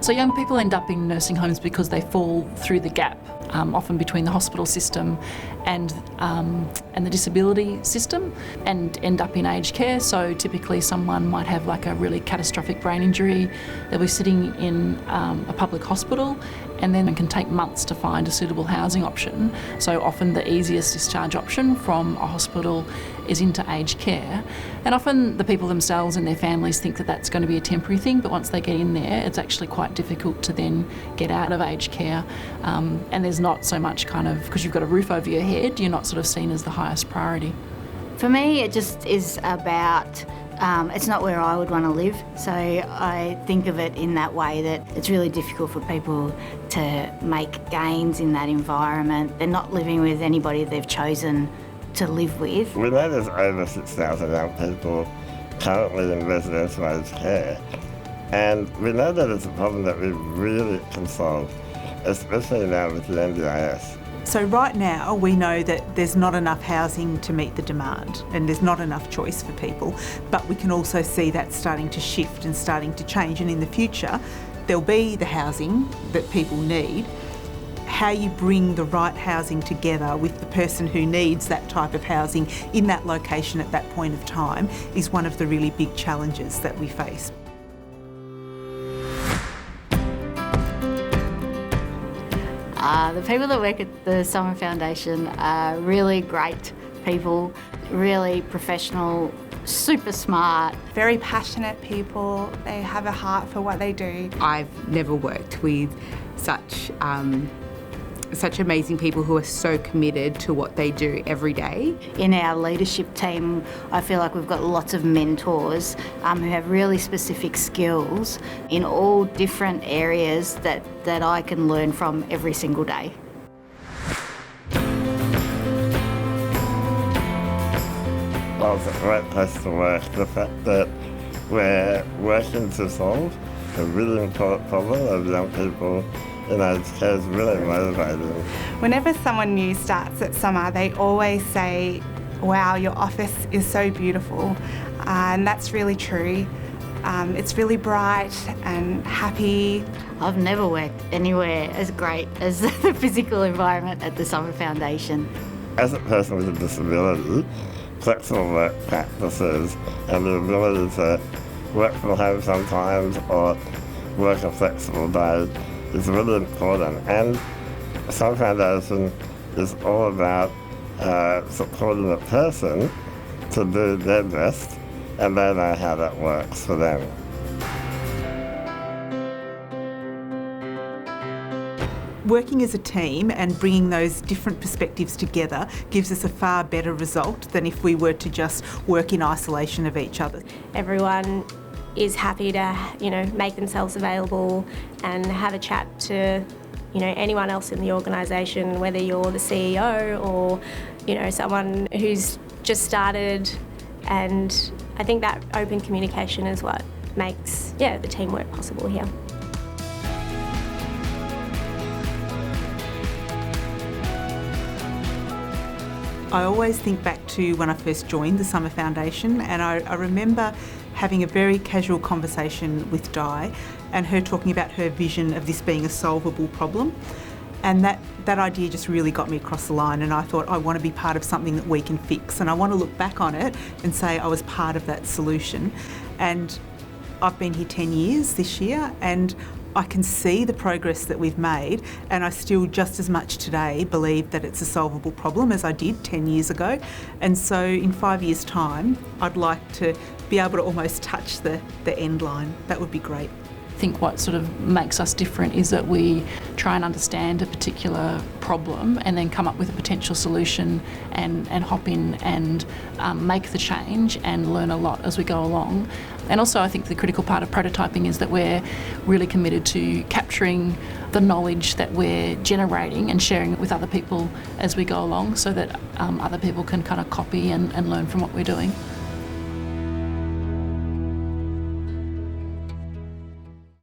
So young people end up in nursing homes because they fall through the gap, often between the hospital system and the disability system, and end up in aged care. So typically someone might have like a really catastrophic brain injury. They'll be sitting in a public hospital, and then it can take months to find a suitable housing option. So often the easiest discharge option from a hospital is into aged care. And often the people themselves and their families think that that's going to be a temporary thing, but once they get in there, it's actually quite difficult to then get out of aged care. And there's not so much kind of, because you've got a roof over your head, you're not sort of seen as the highest priority. For me, it just is about, it's not where I would want to live. So I think of it in that way, that it's really difficult for people to make gains in that environment. They're not living with anybody they've chosen to live with. We know there's over 6,000 young people currently in residential aged care, and we know that it's a problem that we really can solve, especially now with the NDIS. So right now we know that there's not enough housing to meet the demand, and there's not enough choice for people, but we can also see that starting to shift and starting to change, and in the future there'll be the housing that people need. How you bring the right housing together with the person who needs that type of housing in that location at that point of time is one of the really big challenges that we face. The people that work at the Summer Foundation are really great people, really professional, super smart. Very passionate people. They have a heart for what they do. I've never worked with such amazing people who are so committed to what they do every day. In our leadership team, I feel like we've got lots of mentors who have really specific skills in all different areas that I can learn from every single day. Well, it's a great place to work. The fact that we're working to solve a really important problem of young people in aged care is really motivating. Whenever someone new starts at Summer, they always say, wow, your office is so beautiful. And that's really true. It's really bright and happy. I've never worked anywhere as great as the physical environment at the Summer Foundation. As a person with a disability, flexible work practices and the ability to work from home sometimes or work a flexible day is really important. And Summer Foundation is all about supporting a person to do their best, and they know how that works for them. Working as a team and bringing those different perspectives together gives us a far better result than if we were to just work in isolation of each other. Everyone is happy to, make themselves available and have a chat to, anyone else in the organisation, whether you're the CEO or, someone who's just started. And I think that open communication is what makes, the teamwork possible here. I always think back to when I first joined the Summer Foundation, and I remember having a very casual conversation with Di and her talking about her vision of this being a solvable problem. And that idea just really got me across the line, and I thought, I want to be part of something that we can fix, and I want to look back on it and say I was part of that solution. And I've been here 10 years this year, and I can see the progress that we've made, and I still just as much today believe that it's a solvable problem as I did 10 years ago. And so in 5 years' time, I'd like to be able to almost touch the end line. That would be great. I think what sort of makes us different is that we try and understand a particular problem and then come up with a potential solution and hop in and make the change and learn a lot as we go along. And also I think the critical part of prototyping is that we're really committed to capturing the knowledge that we're generating and sharing it with other people as we go along, so that other people can kind of copy and learn from what we're doing.